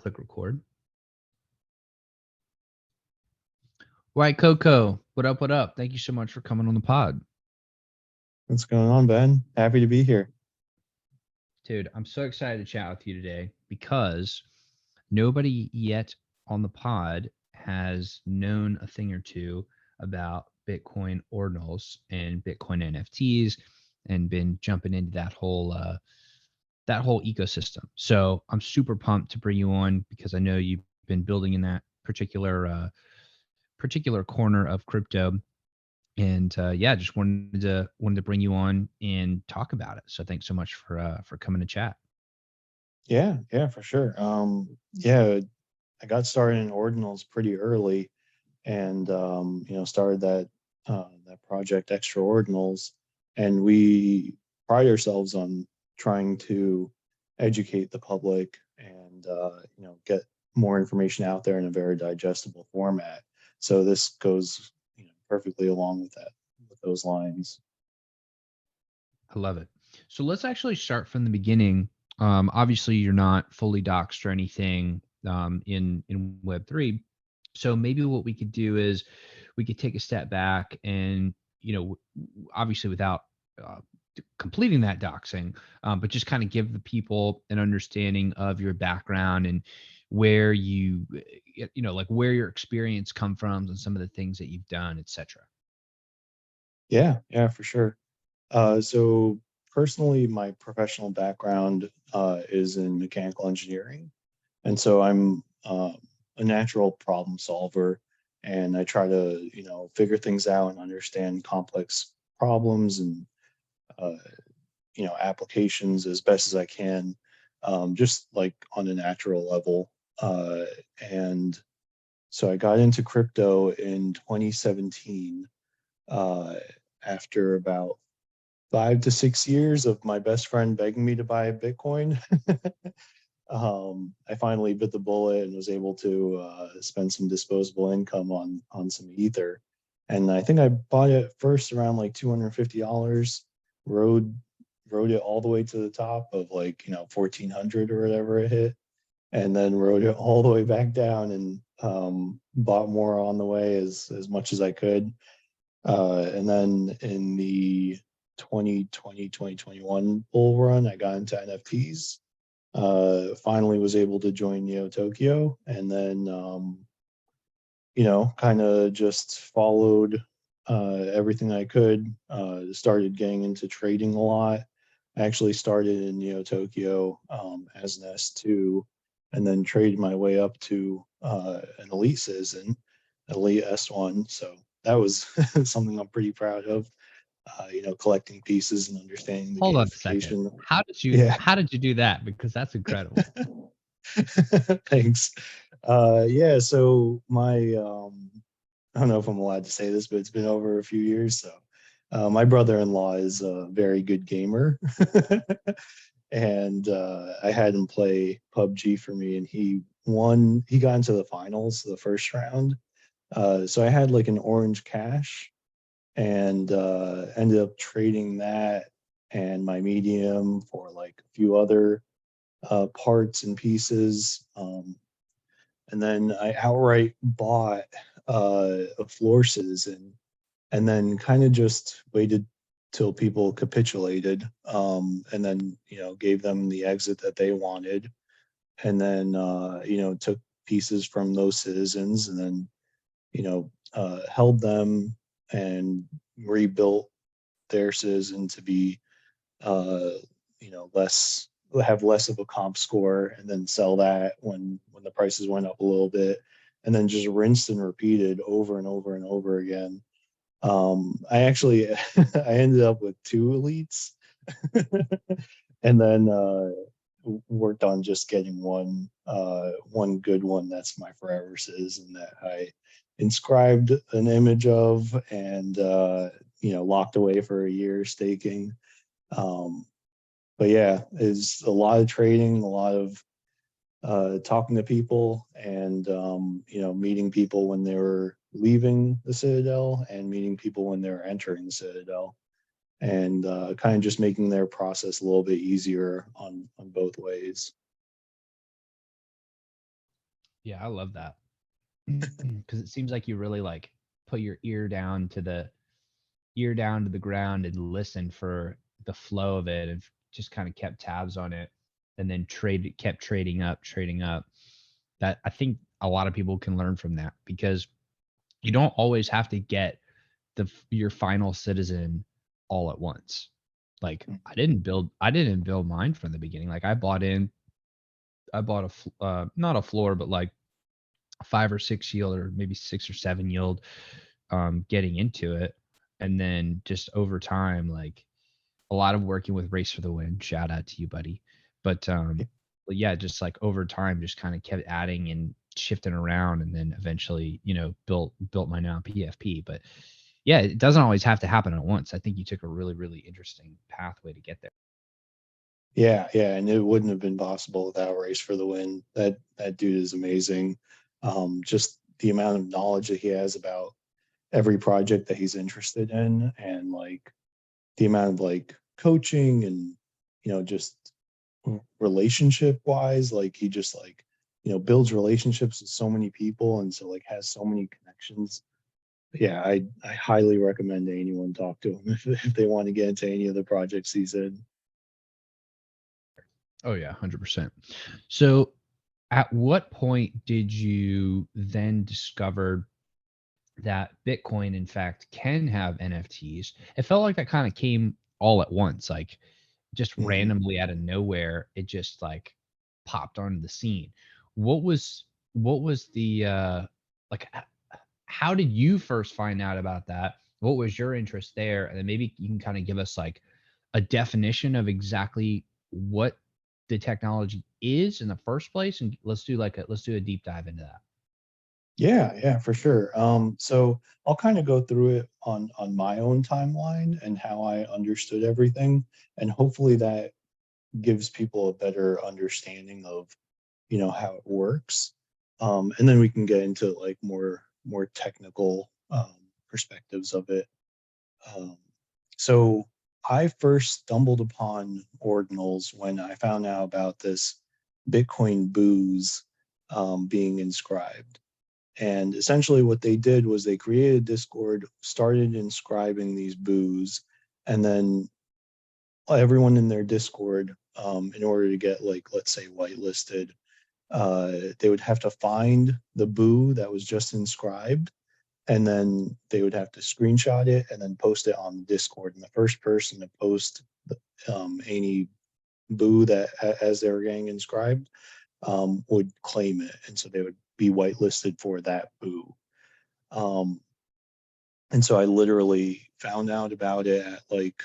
click record. WhiteCoco, what up, what up? Thank you so much for coming on the pod. What's going on, Ben? Happy to be here. Dude, I'm so excited to chat with you today because nobody yet on the pod has known a thing or two about Bitcoin Ordinals and Bitcoin NFTs and been jumping into that whole ecosystem. So I'm super pumped to bring you on because I know you've been building in that particular corner of crypto. And yeah, just wanted to bring you on and talk about it. So thanks so much for coming to chat. Yeah, for sure. Yeah, I got started in Ordinals pretty early, and started that project Extra Ordinals, and we pride ourselves on trying to educate the public and get more information out there in a very digestible format. So this goes perfectly along with that, with those lines. I love it. So let's actually start from the beginning. Obviously, you're not fully doxed or anything in Web3. So maybe what we could do is we could take a step back and, obviously without uh, completing that doxing, but just kind of give the people an understanding of your background and where like where your experience come from and some of the things that you've done, etc. Yeah, for sure. So personally, my professional background is in mechanical engineering, and so I'm a natural problem solver, and I try to figure things out and understand complex problems and uh, applications as best as I can, just like on a natural level. And so I got into crypto in 2017 uh, after about 5 to 6 years of my best friend begging me to buy a Bitcoin. I finally bit the bullet and was able to spend some disposable income on some Ether. And I think I bought it first around like $250, rode it all the way to the top of 1400 or whatever it hit, and then rode it all the way back down and bought more on the way as much as I could. And then in the 2020, 2021 bull run, I got into NFTs. Finally was able to join Neo Tokyo, and then kind of just followed everything I could. Started getting into trading a lot. I actually started in Neo Tokyo as an S2, and then traded my way up to an elite citizen, elite S1. So that was something I'm pretty proud of. Collecting pieces and understanding the Hold on a second. gamification. Yeah. How did you do that? Because that's incredible. Thanks. Yeah, so my I don't know if I'm allowed to say this, but it's been over a few years. So my brother-in-law is a very good gamer. And I had him play PUBG for me, and he got into the finals, the first round. So I had like an orange cash, and ended up trading that and my medium for like a few other parts and pieces. And then I outright bought a floor citizen, and then kind of just waited till people capitulated, and then gave them the exit that they wanted, and then took pieces from those citizens, and then held them and rebuilt their citizen to be less, have less of a comp score, and then sell that when the prices went up a little bit, and then just rinsed and repeated over and over and over again. I actually I ended up with two elites, and then worked on just getting one good one that's my forever citizen that I inscribed an image of, and locked away for a year staking. Um, but yeah, it's a lot of trading, a lot of talking to people, and meeting people when they were leaving the Citadel, and meeting people when they were entering the Citadel, and kind of just making their process a little bit easier on both ways. Yeah, I love that. Because it seems like you really like put your ear down to the ground and listen for the flow of it, and just kind of kept tabs on it, and then kept trading up. That I think a lot of people can learn from that, because you don't always have to get your final citizen all at once. Like I didn't build mine from the beginning. Like I bought not a floor, but like 5 or 6 yield, or maybe 6 or 7 yield, getting into it. And then just over time, like a lot of working with Race for the Win, shout out to you, buddy. But yeah, just like over time, just kind of kept adding and shifting around, and then eventually, built my now PFP. But yeah, it doesn't always have to happen at once. I think you took a really, really interesting pathway to get there. Yeah, yeah, and it wouldn't have been possible without Race for the Win. That dude is amazing. Just the amount of knowledge that he has about every project that he's interested in, and like the amount of like coaching and just relationship wise, like he just like builds relationships with so many people, and so like has so many connections. Yeah, I highly recommend anyone talk to him if they want to get into any of the projects he's in. Oh yeah, 100%. So at what point did you then discover that Bitcoin, in fact, can have NFTs? It felt like that kind of came all at once, like just Mhm. randomly out of nowhere. It just like popped onto the scene. What was the like? How did you first find out about that? What was your interest there? And then maybe you can kind of give us like a definition of exactly what the technology is in the first place, and let's do a deep dive into that. Yeah, yeah, for sure. So I'll kind of go through it on my own timeline and how I understood everything, and hopefully that gives people a better understanding of how it works. And then we can get into like more technical perspectives of it. Um, so I first stumbled upon ordinals when I found out about this Bitcoin booze being inscribed. And essentially, what they did was they created Discord, started inscribing these boos, and then everyone in their Discord, in order to get like let's say whitelisted, they would have to find the boo that was just inscribed, and then they would have to screenshot it and then post it on the Discord. And the first person to post any boo that as they were getting inscribed would claim it, and so they would be whitelisted for that boo. Um, and so I literally found out about it at like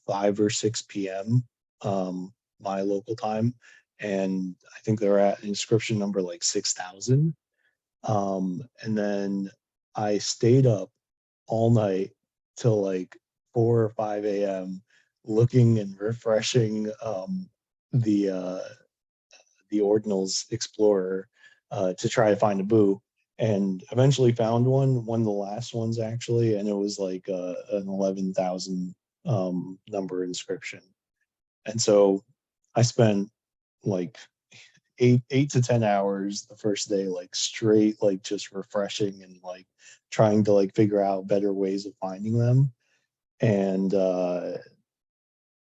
5 or 6 p.m. My local time, and I think they're at inscription number like 6,000. And then I stayed up all night till like 4 or 5 a.m. looking and refreshing the uh, the Ordinals Explorer to try to find a boo, and eventually found one of the last ones actually, and it was like an 11,000 number inscription. And so I spent like eight to 10 hours the first day, like straight, like just refreshing and like trying to like figure out better ways of finding them. And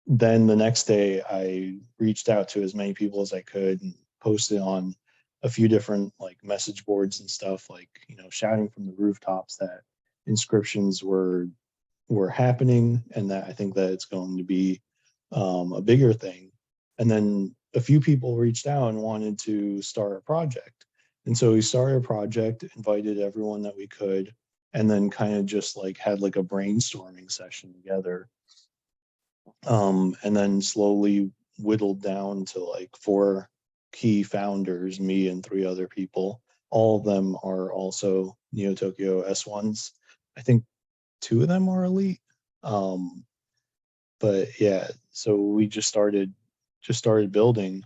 then the next day I reached out to as many people as I could and posted on a few different like message boards and stuff, like shouting from the rooftops that inscriptions were happening, and that I think that it's going to be a bigger thing. And then a few people reached out and wanted to start a project. And so we started a project, invited everyone that we could, and then kind of just like had like a brainstorming session together. And then slowly whittled down to like four key founders, me and three other people. All of them are also Neo Tokyo S1s. I think two of them are elite. Um, but yeah, so we just started building.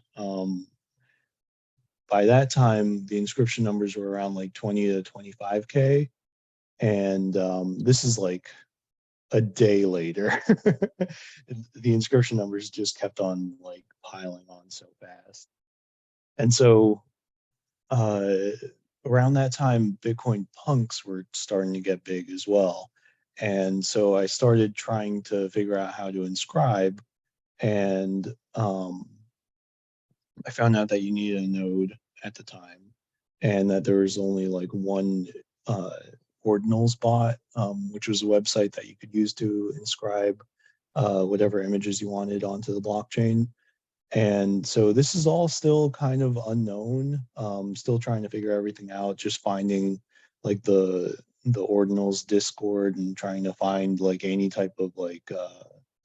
By that time, the inscription numbers were around like 20 to 25K, and this is like a day later. The inscription numbers just kept on like piling on so fast. And so around that time, Bitcoin punks were starting to get big as well. And so I started trying to figure out how to inscribe, and I found out that you needed a node at the time, and that there was only like one Ordinals bot, which was a website that you could use to inscribe whatever images you wanted onto the blockchain. And so this is all still kind of unknown. Still trying to figure everything out. Just finding like the Ordinals Discord and trying to find like any type of like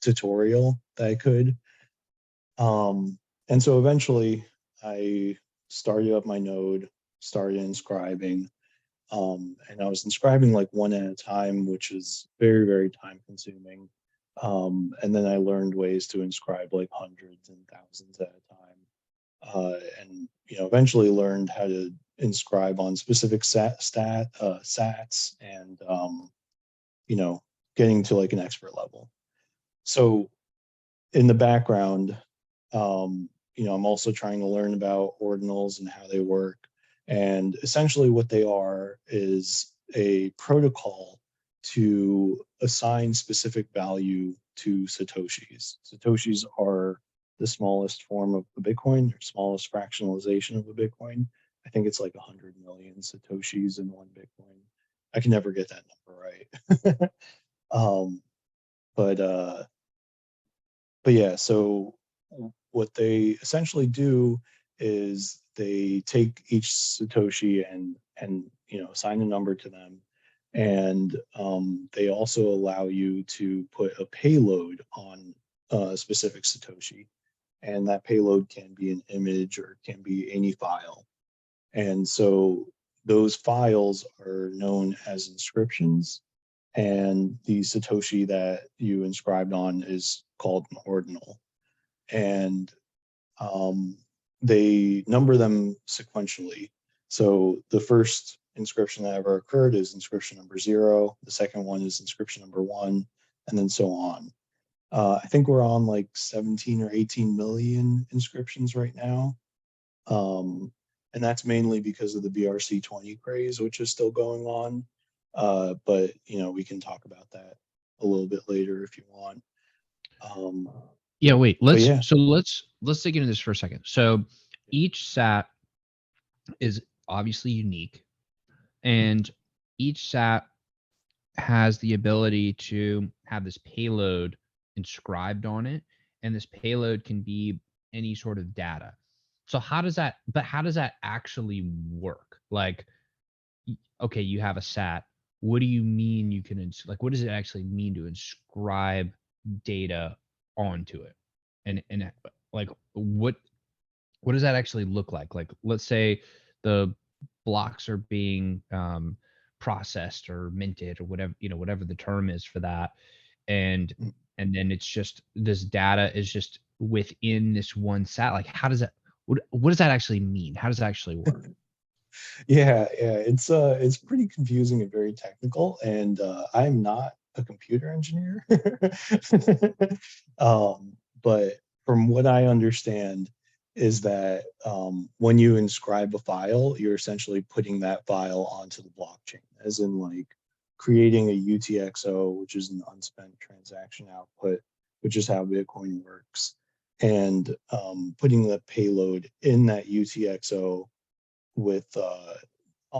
tutorial that I could. And so eventually I started up my node, started inscribing, and I was inscribing like one at a time, which is very, very time consuming. And then I learned ways to inscribe like hundreds and thousands at a time. And, eventually learned how to inscribe on specific sats and, getting to like an expert level. So in the background, I'm also trying to learn about ordinals and how they work. And essentially what they are is a protocol to assign specific value to Satoshis. Satoshis are the smallest form of a Bitcoin, or smallest fractionalization of a Bitcoin. I think it's like 100 million Satoshis in one Bitcoin. I can never get that number right. um, but yeah, so what they essentially do is they take each Satoshi and assign a number to them, and they also allow you to put a payload on a specific Satoshi, and that payload can be an image or it can be any file. And so those files are known as inscriptions, and the Satoshi that you inscribed on is called an ordinal. And they number them sequentially. So the first inscription that ever occurred is inscription number 0. The second one is inscription number 1, and then so on. I think we're on like 17 or 18 million inscriptions right now. And that's mainly because of the BRC20 craze, which is still going on. But we can talk about that a little bit later if you want. Yeah, wait. Yeah. Let's dig into this for a second. So each sat is obviously unique, and each sat has the ability to have this payload inscribed on it, and this payload can be any sort of data. So how does that actually work? Like, okay, you have a sat. What do you mean you can what does it actually mean to inscribe data onto it? And like what does that actually look like? Like, let's say the blocks are being processed or minted or whatever the term is for that, and then it's just this data is just within this one sat. Like, how does that what does that actually mean? How does that actually work? Yeah, it's pretty confusing and very technical, and I'm not a computer engineer. But from what I understand is that when you inscribe a file, you're essentially putting that file onto the blockchain, as in like creating a UTXO, which is an unspent transaction output, which is how Bitcoin works, and putting the payload in that UTXO with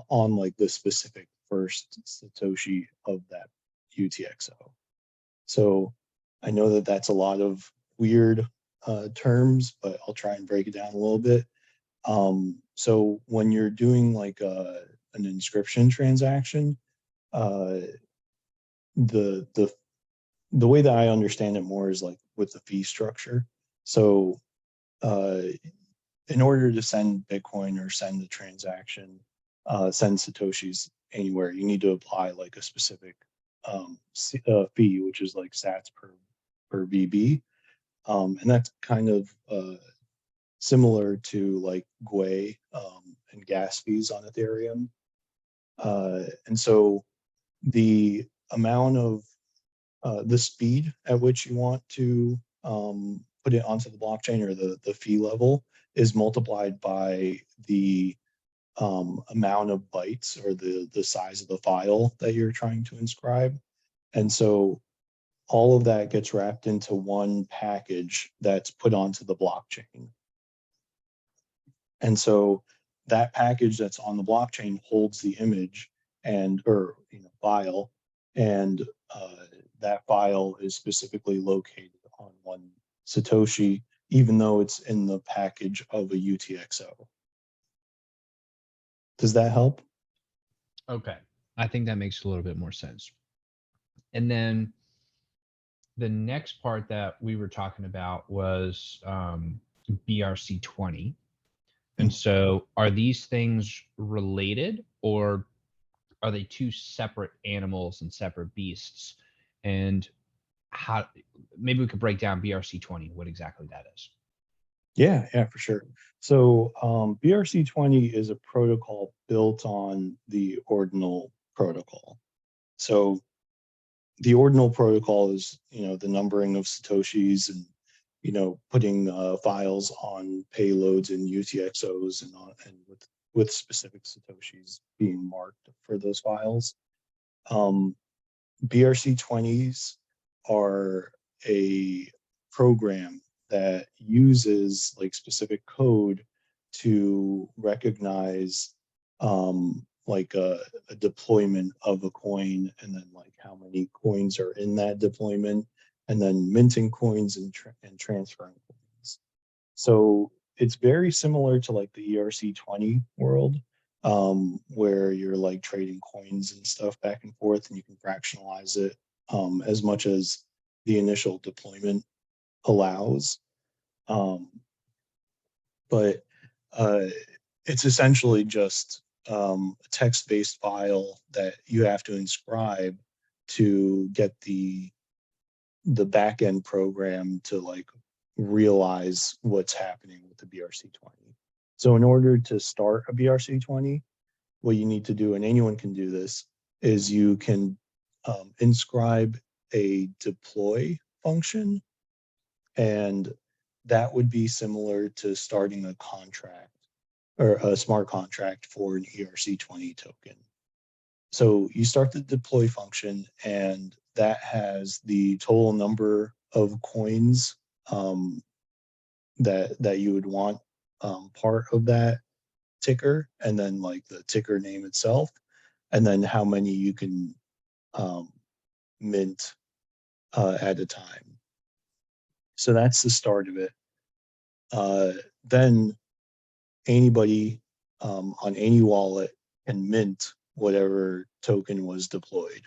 on like the specific first Satoshi of that UTXO. So I know that that's a lot of weird terms, but I'll try and break it down a little bit. So when you're doing like an inscription transaction, the way that I understand it more is like with the fee structure. So in order to send Bitcoin or send a transaction, send Satoshis anywhere, you need to apply like a specific fee, which is like sats per VB. And that's kind of similar to like Gwei and gas fees on Ethereum. And so the amount of the speed at which you want to put it onto the blockchain, or the fee level, is multiplied by the amount of bytes or the size of the file that you're trying to inscribe. And so all of that gets wrapped into one package that's put onto the blockchain. And so that package that's on the blockchain holds the image or file, and that file is specifically located on one Satoshi, even though it's in the package of a UTXO. Does that help? Okay. I think that makes a little bit more sense. And then the next part that we were talking about was BRC20. And so are these things related, or are they two separate animals and separate beasts? And how, maybe we could break down BRC20, what exactly that is. Yeah, for sure. So BRC20 is a protocol built on the Ordinal protocol. So the Ordinal protocol is, the numbering of Satoshis and, putting files on payloads and UTXOs and with specific Satoshis being marked for those files. BRC20s are a program that uses like specific code to recognize like a deployment of a coin, and then like how many coins are in that deployment, and then minting coins and transferring coins. So it's very similar to like the ERC20 world, where you're like trading coins and stuff back and forth, and you can fractionalize it as much as the initial deployment allows. But it's essentially just a text-based file that you have to inscribe to get the backend program to like realize what's happening with the BRC20. So in order to start a BRC20, what you need to do, and anyone can do this, is you can inscribe a deploy function, and that would be similar to starting a contract or a smart contract for an ERC20 token. So you start the deploy function, and that has the total number of coins that you would want part of that ticker, and then like the ticker name itself, and then how many you can mint at a time. So that's the start of it. Then anybody on any wallet can mint whatever token was deployed.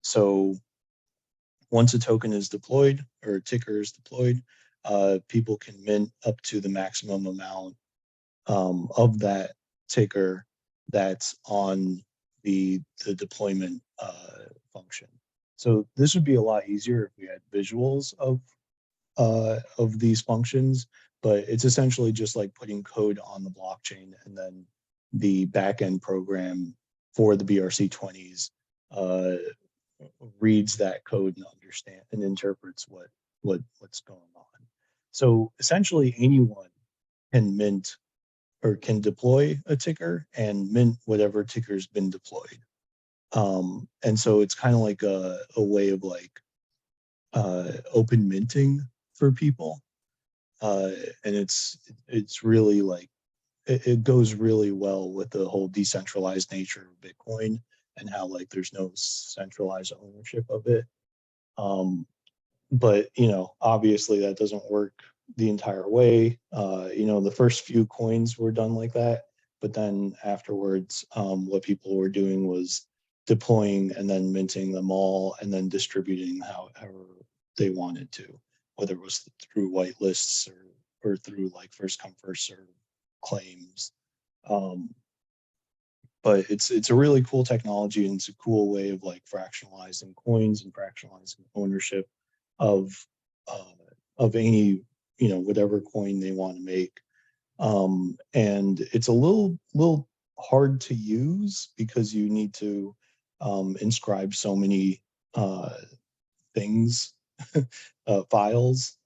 So once a token is deployed or a ticker is deployed, people can mint up to the maximum amount of that ticker that's on the deployment function. So this would be a lot easier if we had visuals of these functions, but it's essentially just like putting code on the blockchain, and then the backend program for the BRC20s reads that code and understands and interprets what's going on. So essentially anyone can mint or can deploy a ticker and mint whatever ticker's been deployed. And so it's kind of like a way of like open minting for people. And it's really like, it goes really well with the whole decentralized nature of Bitcoin, and how like there's no centralized ownership of it. But obviously that doesn't work the entire way. The first few coins were done like that, but then afterwards, what people were doing was deploying and then minting them all, and then distributing however they wanted to, whether it was through whitelists or through like first come first serve claims. But it's a really cool technology, and it's a cool way of like fractionalizing coins and fractionalizing ownership of any whatever coin they want to make. And it's a little hard to use because you need to inscribe so many things, files,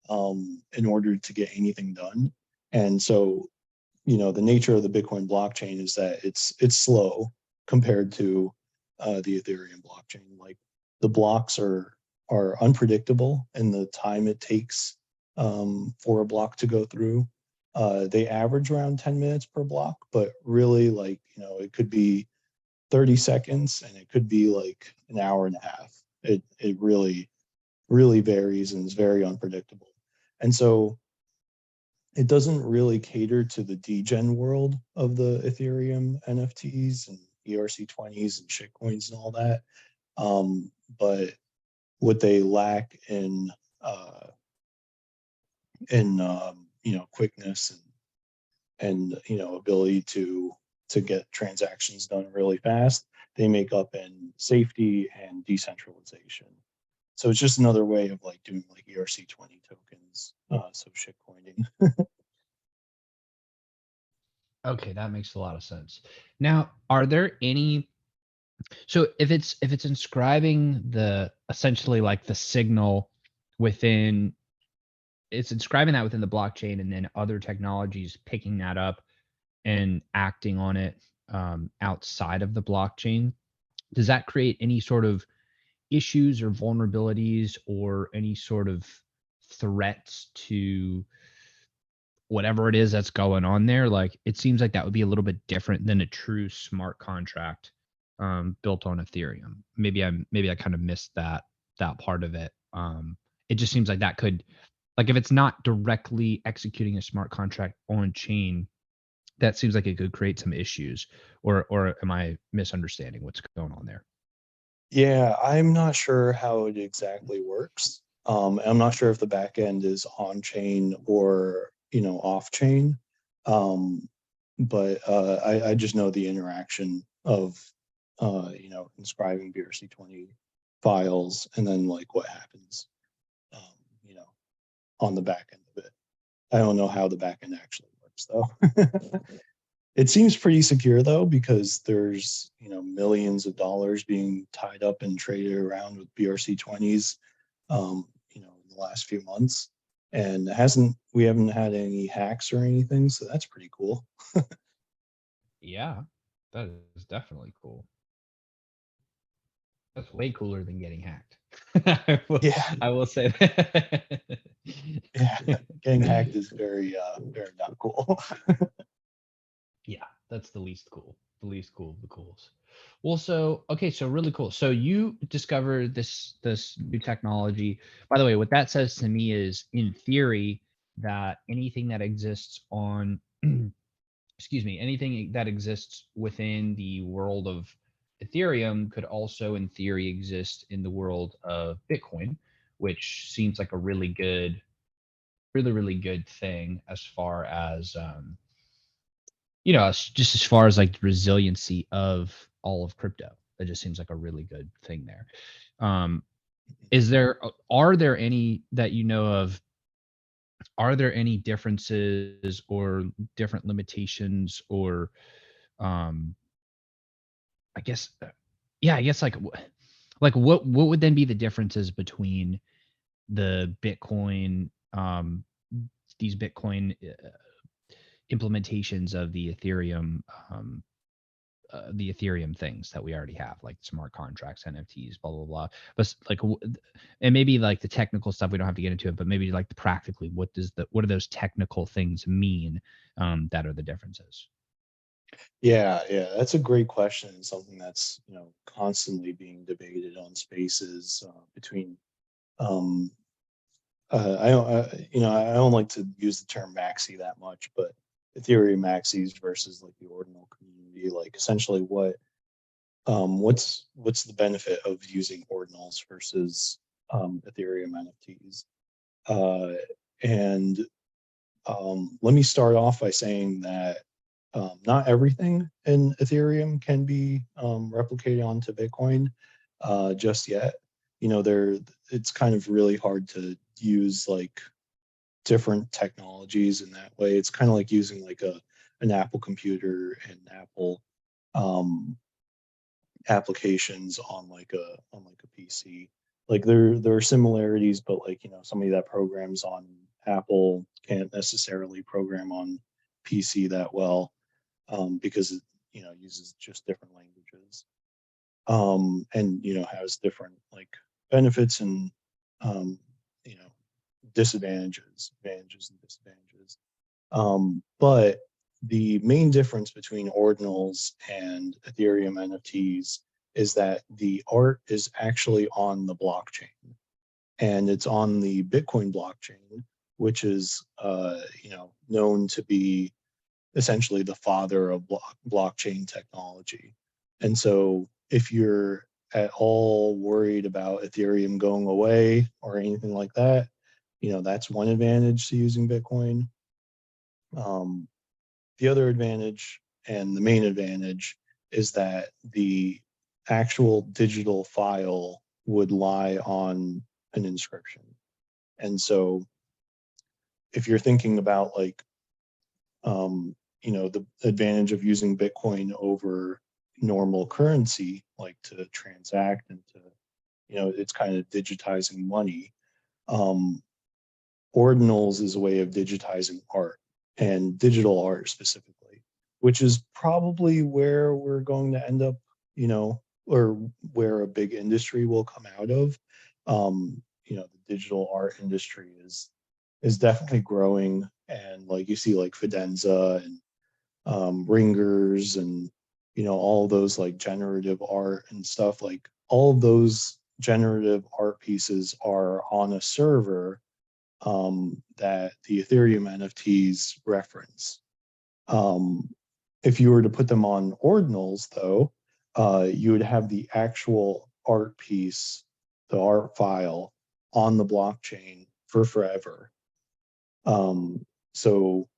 in order to get anything done. And so the nature of the Bitcoin blockchain is that it's slow compared to the Ethereum blockchain. Like the blocks are unpredictable in the time it takes for a block to go through. They average around 10 minutes per block, but really, like, it could be 30 seconds and it could be like an hour and a half. It really, really varies and is very unpredictable. And so it doesn't really cater to the degen world of the Ethereum NFTs and ERC20s and shitcoins and all that. But what they lack in quickness and ability to get transactions done really fast, they make up in safety and decentralization. So it's just another way of like doing like ERC20 tokens, so shitcoining. Okay, that makes a lot of sense. Now, are there any, so if it's inscribing the essentially like the signal within, it's inscribing that within the blockchain, and then other technologies picking that up and acting on it outside of the blockchain, does that create any sort of issues or vulnerabilities or any sort of threats to whatever it is that's going on there? Like, it seems like that would be a little bit different than a true smart contract built on Ethereum. Maybe I kind of missed that part of it. It just seems like that could, like, if it's not directly executing a smart contract on chain, that seems like it could create some issues. Or am I misunderstanding what's going on there? Yeah, I'm not sure how it exactly works. I'm not sure if the back end is on chain or off chain. But I just know the interaction of inscribing BRC20 files and then like what happens on the back end of it. I don't know how the back end actually works though. It seems pretty secure though, because there's millions of dollars being tied up and traded around with BRC20s in the last few months, and we haven't had any hacks or anything, so that's pretty cool. Yeah, that is definitely cool. That's way cooler than getting hacked. Yeah, I will say that. yeah, getting hacked is very very not cool. Yeah, that's the least cool. The least cool of the cools. Well, so okay, so really cool. So you discovered this new technology. By the way, what that says to me is, in theory, that anything that exists on excuse me, anything that exists within the world of Ethereum could also, in theory, exist in the world of Bitcoin, which seems like a really good, really good thing as far as just as far as like the resiliency of all of crypto. That just seems like a really good thing there. Um, are there any that you know of? Are there any differences or different limitations or um I guess yeah, I guess like what would then be the differences between the Bitcoin these Bitcoin implementations of um the Ethereum things that we already have, like smart contracts, NFTs, blah blah blah. But like, and maybe like the technical stuff we don't have to get into it, but maybe like practically, what do those technical things mean that are the differences? Yeah, that's a great question, and something that's constantly being debated on spaces between um, I don't like to use the term maxi that much, but Ethereum maxis versus like the ordinal community, like essentially what's the benefit of using ordinals versus Ethereum NFTs? And let me start off by saying that not everything in Ethereum can be replicated onto Bitcoin just yet. It's kind of really hard to use like different technologies in that way. It's kind of like using like an Apple computer and Apple um, applications on like a PC. Like there are similarities, but like somebody that programs on Apple can't necessarily program on PC that well, because it, you know, uses just different languages, and, you know, has different like benefits and, you know, advantages and disadvantages. But the main difference between ordinals and Ethereum NFTs is that the art is actually on the blockchain, and it's on the Bitcoin blockchain, which is, you know, known to be essentially the father of blockchain technology. And so if you're at all worried about Ethereum going away or anything like that, you know, that's one advantage to using Bitcoin. Um, the other advantage, and the main advantage, is that the actual digital file would lie on an inscription. And so if you're thinking about like, you know, the advantage of using Bitcoin over normal currency, like to transact and to, you know, it's kind of digitizing money. Um, Ordinals is a way of digitizing art, and digital art specifically, which is probably where we're going to end up, you know, or where a big industry will come out of. You know, the digital art industry is definitely growing, and like you see like Fidenza and, ringers, and, you know, all those like generative art and stuff, like all of those generative art pieces are on a server, that the Ethereum NFTs reference. If you were to put them on ordinals, though, you would have the actual art piece, the art file, on the blockchain for forever. So,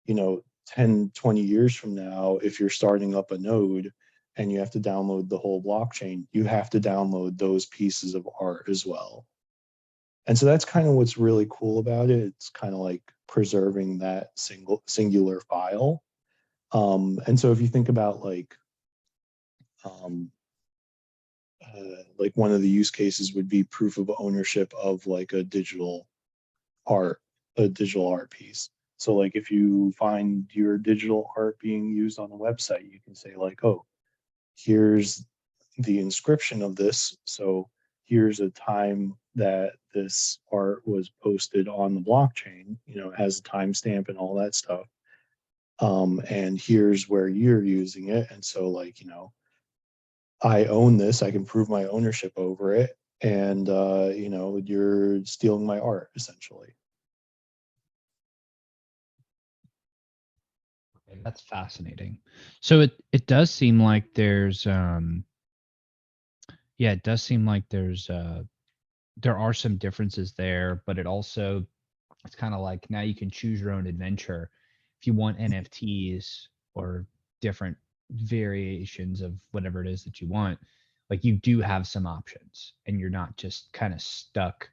you know, 10, 20 years from now, if you're starting up a node and you have to download the whole blockchain, you have to download those pieces of art as well. And so that's kind of what's really cool about it. It's kind of like preserving that singular file. And so if you think about um, like one of the use cases would be proof of ownership of like art, a digital art piece. So like if you find your digital art being used on a website, you can say like, oh, here's the inscription of this. So here's a time that this art was posted on the blockchain, you know, it has a timestamp and all that stuff. And here's where you're using it. And so like, you know, I own this, I can prove my ownership over it. And, you know, you're stealing my art essentially. Okay, that's fascinating. So it does seem like there's yeah, it does seem like there are some differences there, but it's kind of like now you can choose your own adventure. If you want NFTs or different variations of whatever it is that you want, like you do have some options and you're not just kind of stuck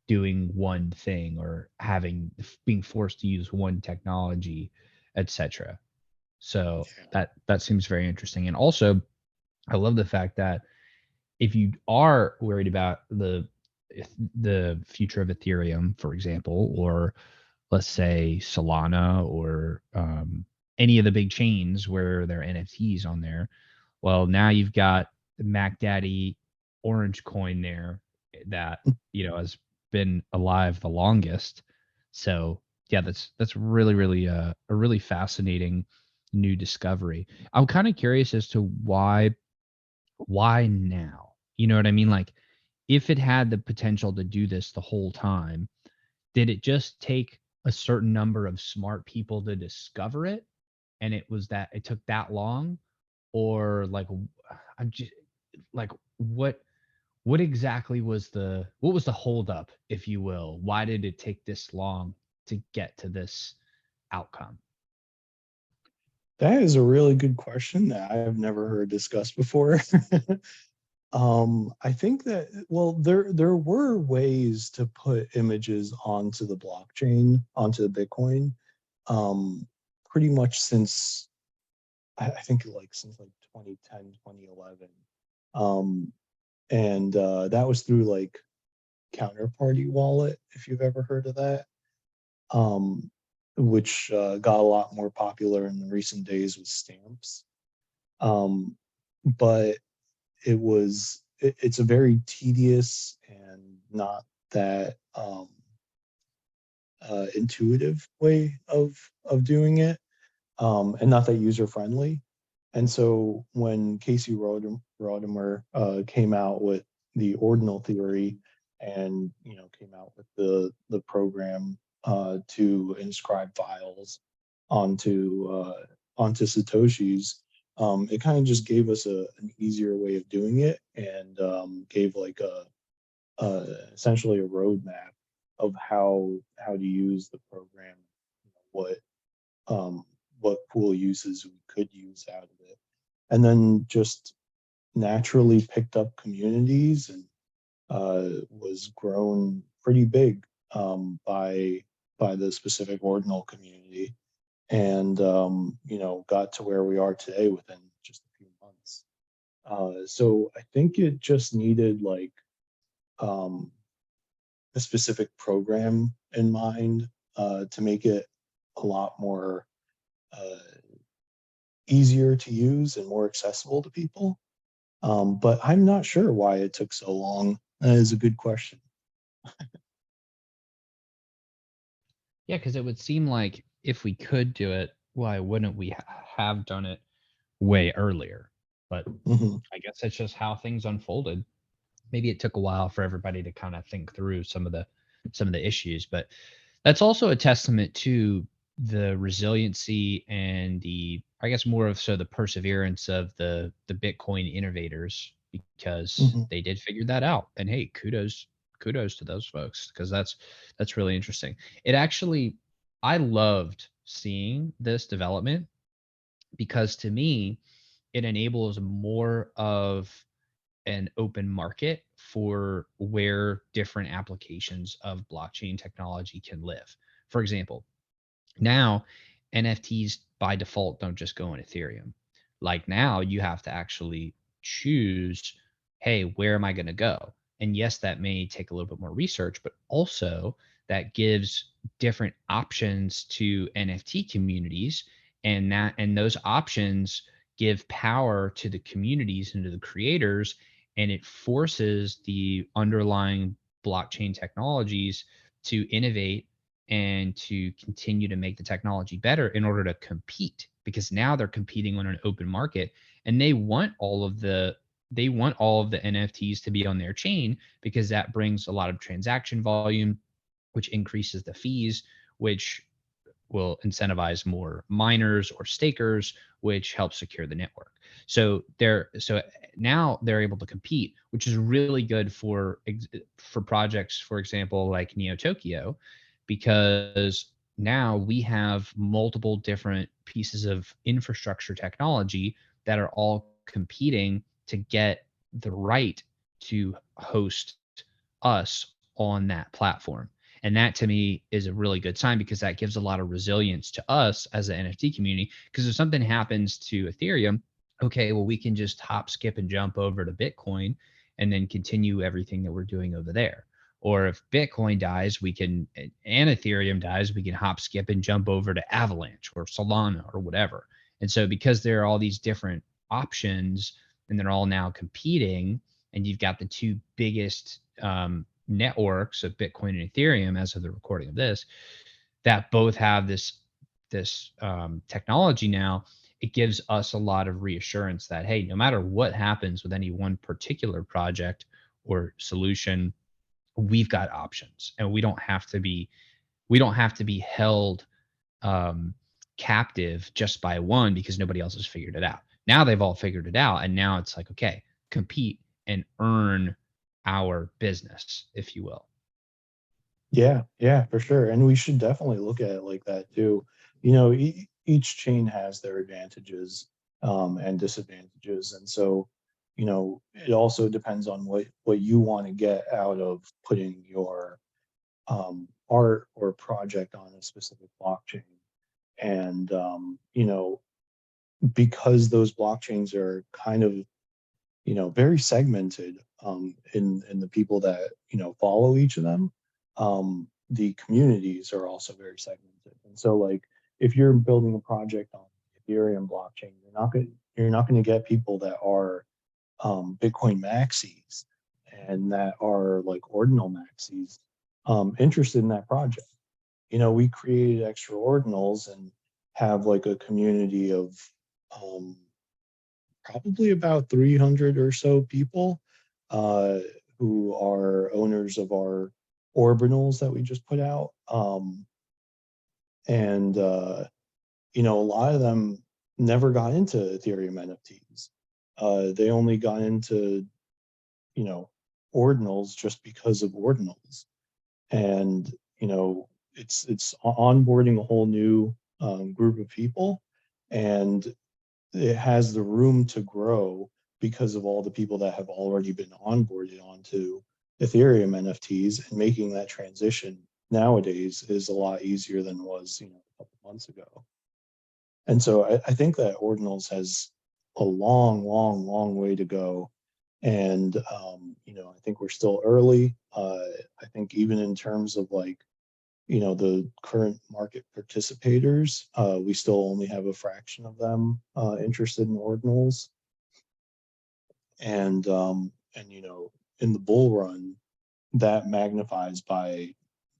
doing one thing or being forced to use one technology, etc. So that seems very interesting. And also I love the fact that if you are worried about the future of Ethereum, for example, or let's say Solana or any of the big chains where there are NFTs on there, well, now you've got the Mac Daddy Orange coin there that has been alive the longest. So yeah, that's really a really fascinating new discovery. I'm kind of curious as to why now? You know what I mean? Like, if it had the potential to do this the whole time, did it just take a certain number of smart people to discover it? And it took that long? Or like, I'm just like, what exactly what was the holdup, if you will? Why did it take this long to get to this outcome? That is a really good question that I've never heard discussed before. I think that, well, there were ways to put images onto the blockchain, onto the Bitcoin, pretty much since I think like since like 2010, 2011. And that was through like Counterparty Wallet, if you've ever heard of that. Um, which got a lot more popular in the recent days with stamps. But it's a very tedious and not that intuitive way of doing it, and not that user friendly. And so when Casey Rodimer came out with the ordinal theory, and came out with the program to inscribe files onto Satoshis, it kind of just gave us an easier way of doing it, and gave like essentially a roadmap of how to use the program, what cool uses we could use out of it, and then just naturally picked up communities, and was grown pretty big by the specific ordinal community, and got to where we are today within just a few months. So I think it just needed like a specific program in mind to make it a lot more easier to use and more accessible to people. But I'm not sure why it took so long. That is a good question. Yeah, because it would seem like if we could do it, why wouldn't we have done it way earlier? But Mhm. I guess that's just how things unfolded. Maybe it took a while for everybody to kind of think through some of the issues, but that's also a testament to the resiliency and the, I guess, more of so the perseverance of the Bitcoin innovators, because Mhm. they did figure that out. And hey, kudos to those folks, because that's really interesting. It actually, I loved seeing this development, because to me it enables more of an open market for where different applications of blockchain technology can live. For example, now NFTs by default don't just go in Ethereum. Like now you have to actually choose, hey, where am I going to go? And yes, that may take a little bit more research, but also that gives different options to NFT communities, and those options give power to the communities and to the creators, and it forces the underlying blockchain technologies to innovate and to continue to make the technology better in order to compete, because now they're competing on an open market, and they want all of the NFTs to be on their chain, because that brings a lot of transaction volume, which increases the fees, which will incentivize more miners or stakers, which helps secure the network. So now they're able to compete, which is really good for projects, for example, like Neo Tokyo, because now we have multiple different pieces of infrastructure technology that are all competing to get the right to host us on that platform. And that to me is a really good sign, because that gives a lot of resilience to us as the NFT community. Because if something happens to Ethereum, okay, well, we can just hop, skip, and jump over to Bitcoin and then continue everything that we're doing over there. Or if Bitcoin dies, and Ethereum dies, we can hop, skip, and jump over to Avalanche or Solana or whatever. And so because there are all these different options and they're all now competing, and you've got the two biggest networks of Bitcoin and Ethereum as of the recording of this, that both have this technology now, it gives us a lot of reassurance that, hey, no matter what happens with any one particular project or solution, we've got options, and we don't have to be held um, captive just by one because nobody else has figured it out. Now they've all figured it out, and now it's like, okay, compete and earn our business, if you will. Yeah, yeah, for sure. And we should definitely look at it like that too. Each chain has their advantages and disadvantages, and so it also depends on what you want to get out of putting your art or project on a specific blockchain. And because those blockchains are kind of very segmented in the people that follow each of them, the communities are also very segmented. And so like if you're building a project on Ethereum blockchain, you're not going to get people that are Bitcoin maxis and that are like ordinal maxis interested in that project. You know, we created extra ordinals and have like a community of probably about 300 or so people who are owners of our orbitals that we just put out. And you know, a lot of them never got into Ethereum NFTs. They only got into, you know, ordinals just because of ordinals. And, you know, it's onboarding a whole new group of people, and it has the room to grow because of all the people that have already been onboarded onto Ethereum NFTs, and making that transition nowadays is a lot easier than it was, you know, a couple months ago. And so I think that Ordinals has a long way to go. And, you know, I think we're still early. I think even in terms of like, you know, the current market participators, we still only have a fraction of them interested in Ordinals. And, you know, in the bull run, that magnifies by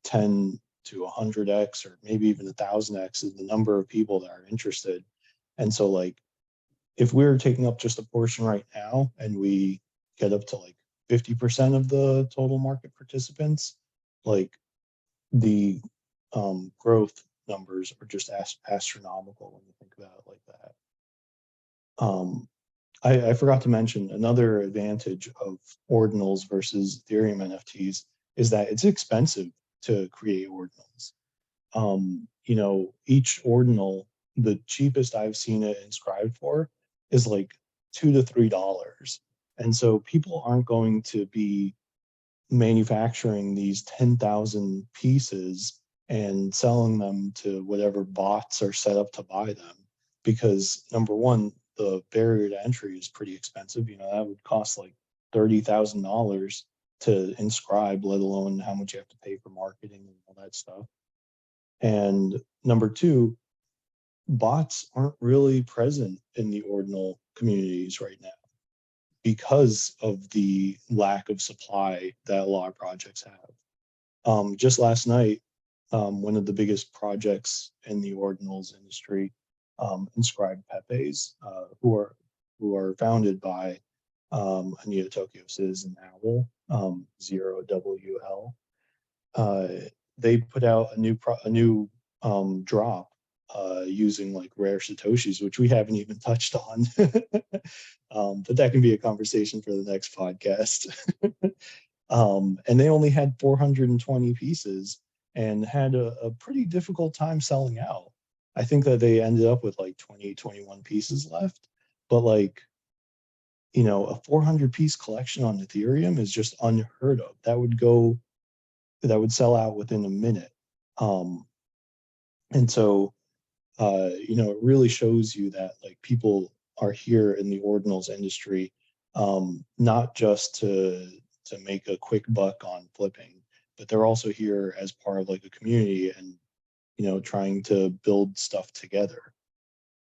10 to 100x, or maybe even 1,000x, is the number of people that are interested. And so like, if we're taking up just a portion right now and we get up to like 50% of the total market participants, like the growth numbers are just astronomical when you think about it like that. I forgot to mention another advantage of ordinals versus Ethereum NFTs is that it's expensive to create ordinals. You know, each ordinal, the cheapest I've seen it inscribed for is like $2 to $3. And so people aren't going to be manufacturing these 10,000 pieces and selling them to whatever bots are set up to buy them, because number one, the barrier to entry is pretty expensive. You know, that would cost like $30,000 to inscribe, let alone how much you have to pay for marketing and all that stuff. And number two, bots aren't really present in the ordinal communities right now because of the lack of supply that a lot of projects have. Just last night, one of the biggest projects in the ordinals industry, Inscribed Pepes, who are founded by Anita Tokyo Sis and Owl, 0WL. They put out a new drop using like rare Satoshis, which we haven't even touched on. But that can be a conversation for the next podcast. And they only had 420 pieces and had a pretty difficult time selling out. I think that they ended up with like 21 pieces left. But like, you know, a 400 piece collection on Ethereum is just unheard of. That would sell out within a minute. And so, you know, it really shows you that like people are here in the ordinals industry, not just to make a quick buck on flipping, but they're also here as part of like a community and, you know, trying to build stuff together.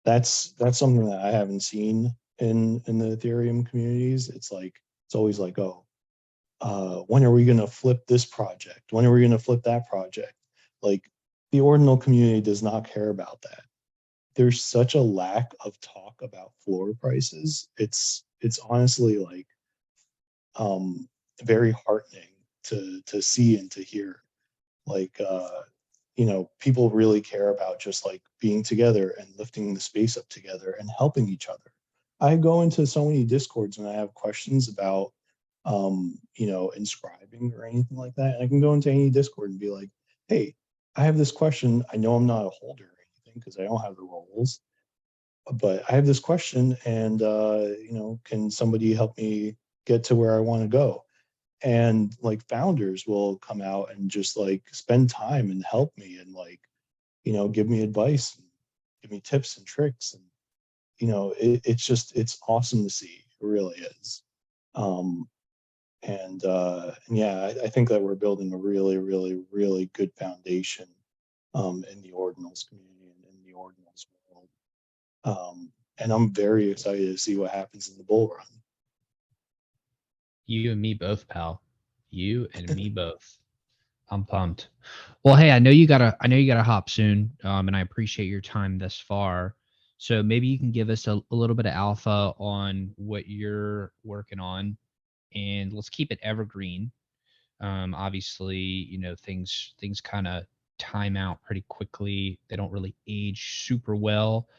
That's something that I haven't seen in the Ethereum communities. It's like, it's always like, oh, when are we going to flip this project? When are we going to flip that project? Like, the ordinal community does not care about that. There's such a lack of talk about floor prices. It's honestly like very heartening to see and to hear. Like, you know, people really care about just like being together and lifting the space up together and helping each other. I go into so many discords when I have questions about you know, inscribing or anything like that. And I can go into any Discord and be like, hey, I have this question. I know I'm not a holder or anything because I don't have the roles, but I have this question, and you know, can somebody help me get to where I want to go? And like founders will come out and just like spend time and help me and like, you know, give me advice and give me tips and tricks. And, you know, it's awesome to see. It really is. And yeah, I think that we're building a really, really, really good foundation in the Ordinals community and in the Ordinals world. And I'm very excited to see what happens in the bull run. You and me both, pal. You and me both. I'm pumped. Well, hey, I know you gotta hop soon, and I appreciate your time thus far. So maybe you can give us a little bit of alpha on what you're working on, and let's keep it evergreen. Obviously, things kind of time out pretty quickly. They don't really age super well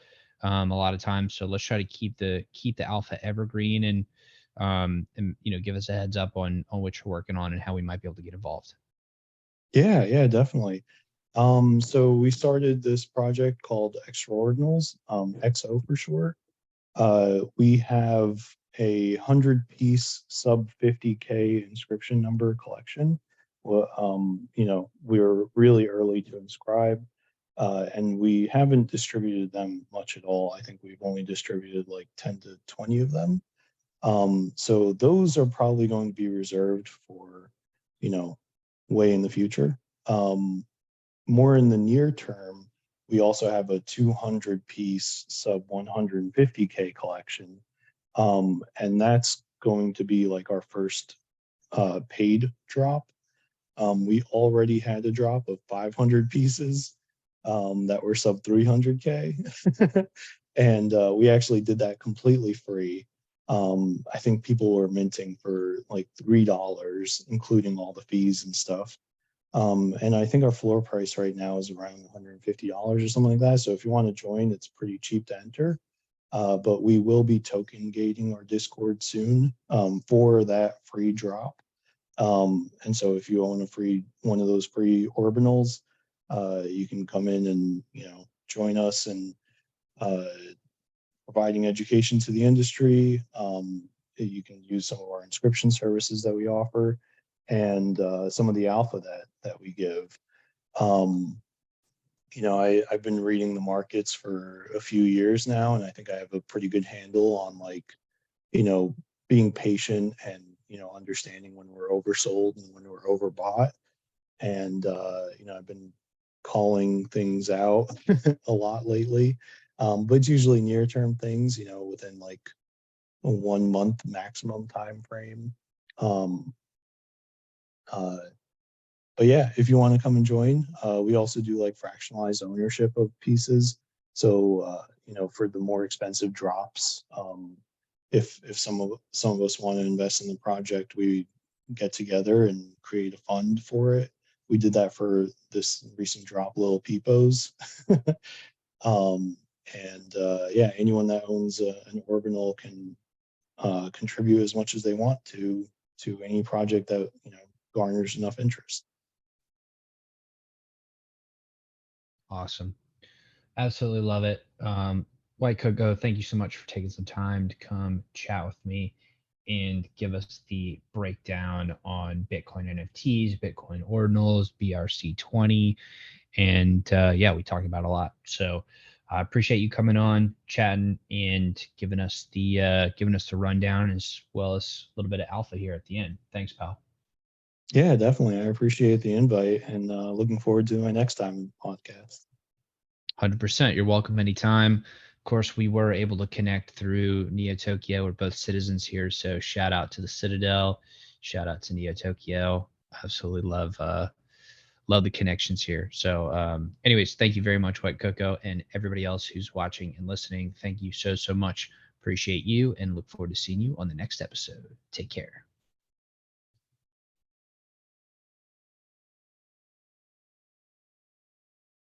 a lot of times. So let's try to keep the alpha evergreen and give us a heads up on what you're working on and how we might be able to get involved. Yeah, definitely. So we started this project called Extraordinals, XO for short. We have a 100-piece sub 50K inscription number collection. Well, we're really early to inscribe, and we haven't distributed them much at all. I think we've only distributed like 10 to 20 of them. So those are probably going to be reserved for, you know, way in the future. More in the near term, we also have a 200-piece sub 150K collection. And that's going to be like our first paid drop. We already had a drop of 500 pieces that were sub 300K. And we actually did that completely free. I think people were minting for like $3, including all the fees and stuff. And I think our floor price right now is around $150 or something like that. So if you want to join, it's pretty cheap to enter. But we will be token gating our Discord soon for that free drop. And so if you own one of those free Ordinals, you can come in and join us and providing education to the industry. You can use some of our inscription services that we offer and some of the alpha that we give. I've been reading the markets for a few years now, and I think I have a pretty good handle on being patient and understanding when we're oversold and when we're overbought. And I've been calling things out a lot lately, but it's usually near term things, within like a 1 month maximum time frame. But yeah, if you want to come and join, we also do like fractionalized ownership of pieces. So for the more expensive drops, if some of us want to invest in the project, we get together and create a fund for it. We did that for this recent drop, Little Peepos. Yeah, anyone that owns an Ordinal can contribute as much as they want to any project that garners enough interest. Awesome. Absolutely love it. WhiteCoco, thank you so much for taking some time to come chat with me and give us the breakdown on Bitcoin NFTs, Bitcoin Ordinals, BRC20, and yeah, we talked about a lot. So I appreciate you coming on, chatting, and giving us the rundown as well as a little bit of alpha here at the end. Thanks, pal. Yeah, definitely. I appreciate the invite and looking forward to my next time podcast. 100%. You're welcome anytime. Of course, we were able to connect through Neo Tokyo. We're both citizens here, so shout out to the Citadel. Shout out to Neo Tokyo. Absolutely love the connections here. So, anyways, thank you very much, WhiteCoco, and everybody else who's watching and listening. Thank you so much. Appreciate you, and look forward to seeing you on the next episode. Take care.